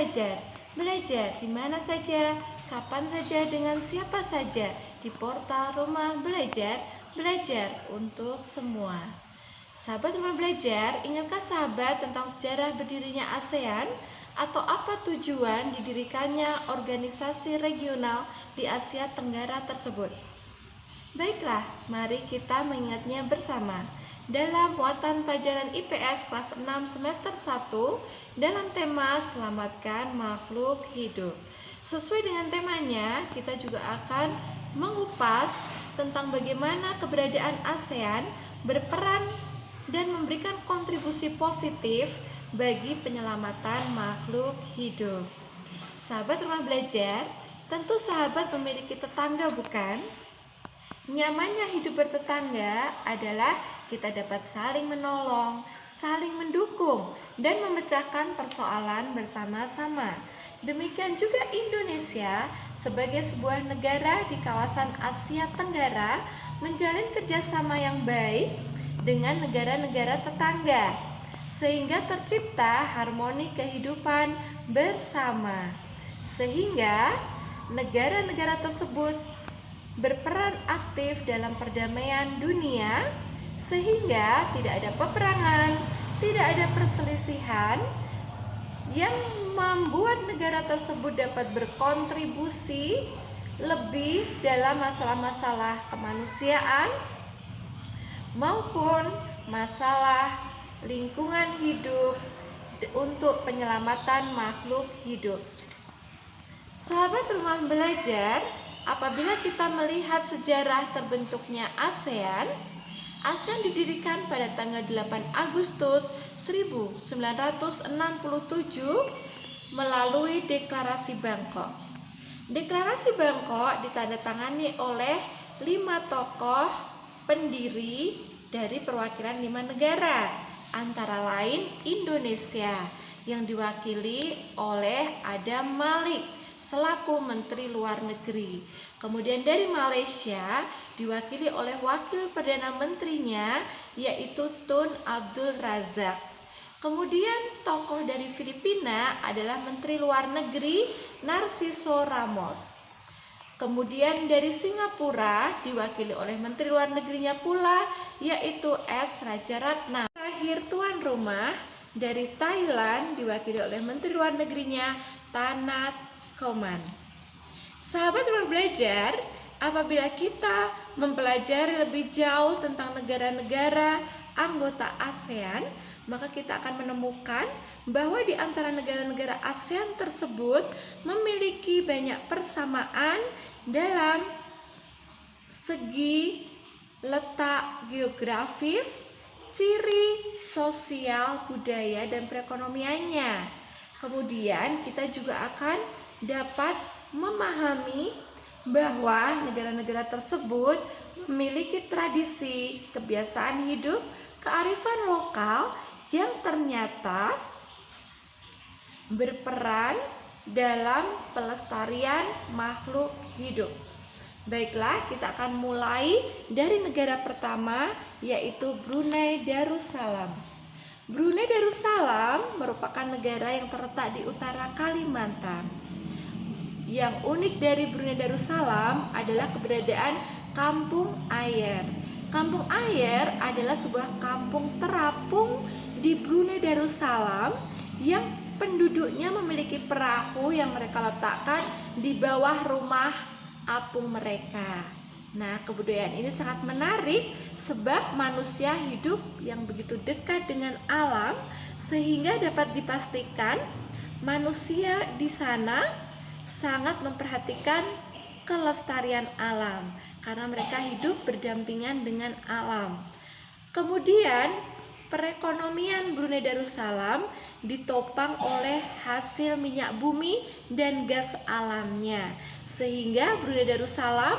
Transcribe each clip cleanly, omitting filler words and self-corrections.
belajar. Belajar di mana saja, kapan saja, dengan siapa saja. Di portal Rumah Belajar, belajar untuk semua. Sahabat Rumah Belajar, ingatkah sahabat tentang sejarah berdirinya ASEAN? Atau apa tujuan didirikannya organisasi regional di Asia Tenggara tersebut? Baiklah, mari kita mengingatnya bersama. Dalam muatan pelajaran IPS kelas 6 semester 1 dalam tema Selamatkan Makhluk Hidup. Sesuai dengan temanya, kita juga akan mengupas tentang bagaimana keberadaan ASEAN berperan dan memberikan kontribusi positif bagi penyelamatan makhluk hidup. Sahabat Rumah Belajar, tentu sahabat memiliki tetangga, bukan? Nyamannya hidup bertetangga adalah kita dapat saling menolong, saling mendukung, dan memecahkan persoalan bersama-sama. Demikian juga Indonesia sebagai sebuah negara di kawasan Asia Tenggara menjalin kerjasama yang baik dengan negara-negara tetangga, sehingga tercipta harmoni kehidupan bersama. Sehingga negara-negara tersebut berperan aktif dalam perdamaian dunia, sehingga tidak ada peperangan, tidak ada perselisihan yang membuat negara tersebut dapat berkontribusi lebih dalam masalah-masalah kemanusiaan maupun masalah lingkungan hidup untuk penyelamatan makhluk hidup. Sahabat Rumah Belajar, apabila kita melihat sejarah terbentuknya ASEAN didirikan pada tanggal 8 Agustus 1967 melalui Deklarasi Bangkok. Deklarasi Bangkok ditandatangani oleh 5 tokoh pendiri dari perwakilan 5 negara, antara lain Indonesia yang diwakili oleh Adam Malik selaku Menteri Luar Negeri. Kemudian dari Malaysia diwakili oleh Wakil Perdana Menterinya yaitu Tun Abdul Razak. Kemudian tokoh dari Filipina adalah Menteri Luar Negeri Narciso Ramos. Kemudian dari Singapura diwakili oleh Menteri Luar Negerinya pula yaitu S. Rajaratnam. Terakhir tuan rumah dari Thailand diwakili oleh Menteri Luar Negerinya Tanat Koman. Sahabat Rumah Belajar, apabila kita mempelajari lebih jauh tentang negara-negara anggota ASEAN, maka kita akan menemukan bahwa di antara negara-negara ASEAN tersebut memiliki banyak persamaan dalam segi letak geografis, ciri sosial, budaya, dan perekonomiannya. Kemudian kita juga akan dapat memahami bahwa negara-negara tersebut memiliki tradisi, kebiasaan hidup, kearifan lokal yang ternyata berperan dalam pelestarian makhluk hidup. Baiklah, kita akan mulai dari negara pertama yaitu Brunei Darussalam. Brunei Darussalam merupakan negara yang terletak di utara Kalimantan. Yang unik dari Brunei Darussalam adalah keberadaan Kampung Ayer. Kampung Ayer adalah sebuah kampung terapung di Brunei Darussalam yang penduduknya memiliki perahu yang mereka letakkan di bawah rumah apung mereka. Nah, kebudayaan ini sangat menarik sebab manusia hidup yang begitu dekat dengan alam sehingga dapat dipastikan manusia di sana sangat memperhatikan kelestarian alam karena mereka hidup berdampingan dengan alam. Kemudian perekonomian Brunei Darussalam ditopang oleh hasil minyak bumi dan gas alamnya, sehingga Brunei Darussalam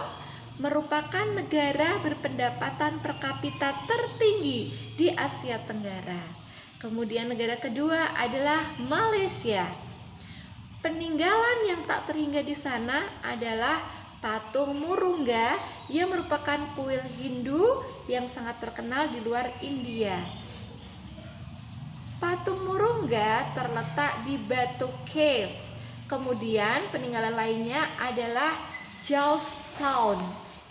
merupakan negara berpendapatan per kapita tertinggi di Asia Tenggara. Kemudian negara kedua adalah Malaysia. Peninggalan yang tak terhingga di sana adalah patung Murungga yang merupakan kuil Hindu yang sangat terkenal di luar India. Patung Murungga terletak di Batu Cave. Kemudian peninggalan lainnya adalah Jamestown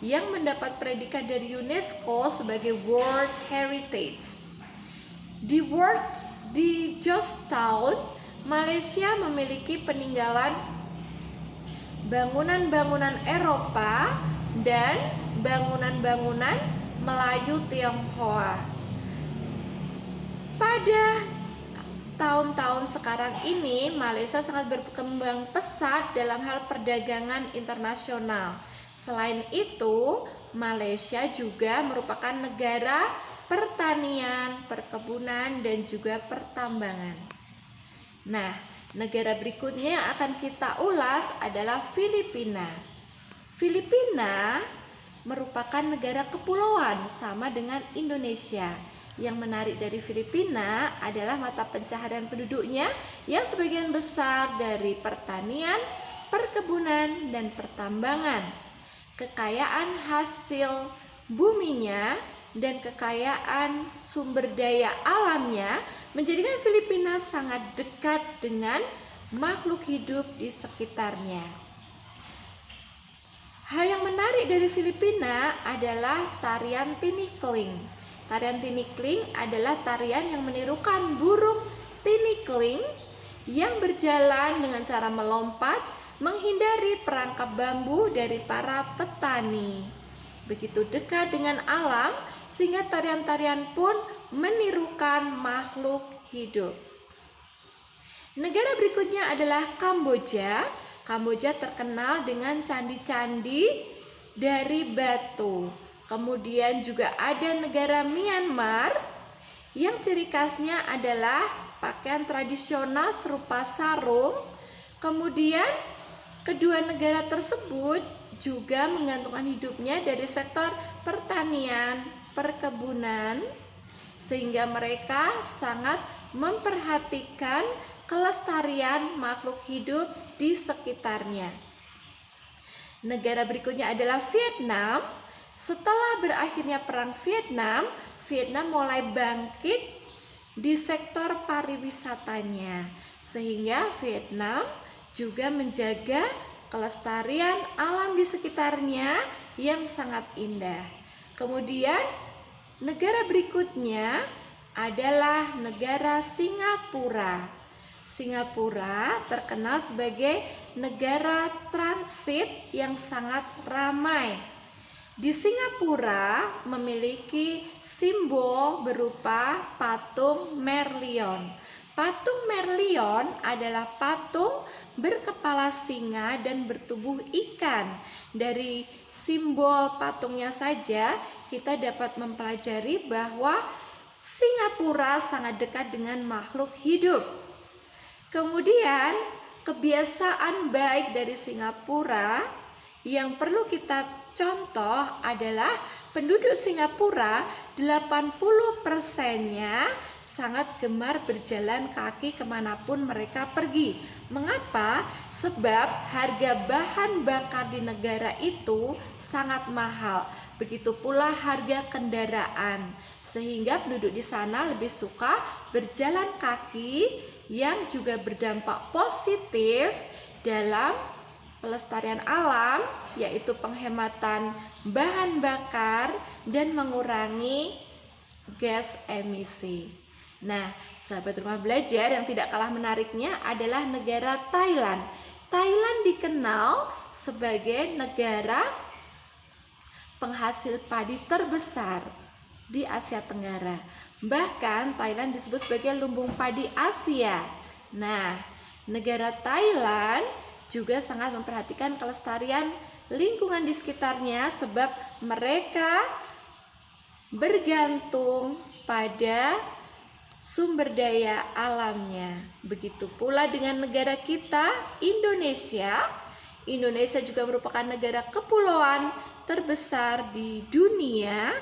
yang mendapat predikat dari UNESCO sebagai World Heritage. Di Jamestown, Malaysia memiliki peninggalan bangunan-bangunan Eropa dan bangunan-bangunan Melayu Tionghoa. Pada tahun-tahun sekarang ini, Malaysia sangat berkembang pesat dalam hal perdagangan internasional. Selain itu, Malaysia juga merupakan negara pertanian, perkebunan, dan juga pertambangan. Nah, negara berikutnya yang akan kita ulas adalah Filipina. Filipina merupakan negara kepulauan sama dengan Indonesia. Yang menarik dari Filipina adalah mata pencaharian penduduknya yang sebagian besar dari pertanian, perkebunan, dan pertambangan. Kekayaan hasil buminya dan kekayaan sumber daya alamnya menjadikan Filipina sangat dekat dengan makhluk hidup di sekitarnya. Hal yang menarik dari Filipina adalah tarian tinikling. Tarian tinikling adalah tarian yang menirukan burung tinikling yang berjalan dengan cara melompat menghindari perangkap bambu dari para petani. Begitu dekat dengan alam sehingga tarian-tarian pun menirukan makhluk hidup. Negara berikutnya adalah Kamboja. Kamboja terkenal dengan candi-candi dari batu. Kemudian juga ada negara Myanmar yang ciri khasnya adalah pakaian tradisional serupa sarung. Kemudian kedua negara tersebut juga menggantungkan hidupnya dari sektor pertanian, perkebunan, sehingga mereka sangat memperhatikan kelestarian makhluk hidup di sekitarnya. Negara berikutnya adalah Vietnam. Setelah berakhirnya perang Vietnam, Vietnam mulai bangkit di sektor pariwisatanya, sehingga Vietnam juga menjaga kelestarian alam di sekitarnya yang sangat indah. Kemudian negara berikutnya adalah negara Singapura. Singapura terkenal sebagai negara transit yang sangat ramai. Di Singapura memiliki simbol berupa patung Merlion. Patung Merlion adalah patung berkepala singa dan bertubuh ikan. Dari simbol patungnya saja kita dapat mempelajari bahwa Singapura sangat dekat dengan makhluk hidup. Kemudian kebiasaan baik dari Singapura yang perlu kita contoh adalah penduduk Singapura 80%-nya sangat gemar berjalan kaki kemanapun mereka pergi. Mengapa? Sebab harga bahan bakar di negara itu sangat mahal. Begitu pula harga kendaraan. Sehingga penduduk di sana lebih suka berjalan kaki yang juga berdampak positif dalam pelestarian alam, yaitu penghematan bahan bakar dan mengurangi gas emisi. Nah, sahabat rumah belajar, yang tidak kalah menariknya adalah negara Thailand. Thailand dikenal sebagai negara penghasil padi terbesar di Asia Tenggara. Bahkan Thailand disebut sebagai lumbung padi Asia. Nah, negara Thailand juga sangat memperhatikan kelestarian lingkungan di sekitarnya sebab mereka bergantung pada sumber daya alamnya. Begitu pula dengan negara kita, Indonesia. Indonesia juga merupakan negara kepulauan terbesar di dunia,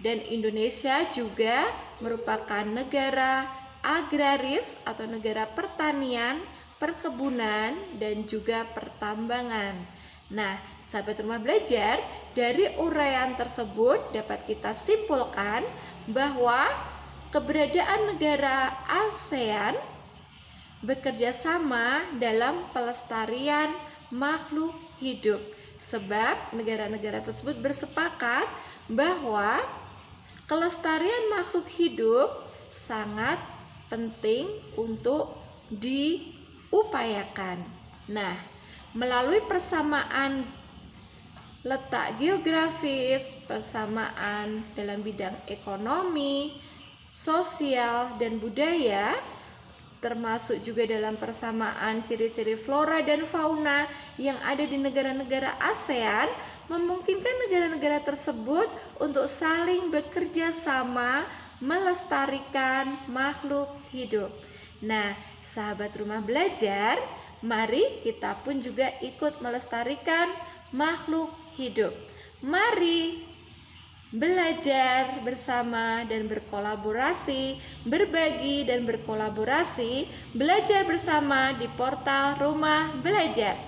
dan Indonesia juga merupakan negara agraris atau negara pertanian, perkebunan, dan juga pertambangan. Nah, sahabat rumah belajar, dari uraian tersebut dapat kita simpulkan bahwa keberadaan negara ASEAN bekerja sama dalam pelestarian makhluk hidup, sebab negara-negara tersebut bersepakat bahwa kelestarian makhluk hidup sangat penting untuk diupayakan. Nah, melalui persamaan letak geografis, persamaan dalam bidang ekonomi, sosial, dan budaya, termasuk juga dalam persamaan ciri-ciri flora dan fauna yang ada di negara-negara ASEAN, memungkinkan negara-negara tersebut untuk saling bekerja sama melestarikan makhluk hidup. Nah, sahabat rumah belajar, mari kita pun juga ikut melestarikan makhluk hidup. Mari belajar bersama dan berkolaborasi, berbagi dan berkolaborasi, belajar bersama di portal Rumah Belajar.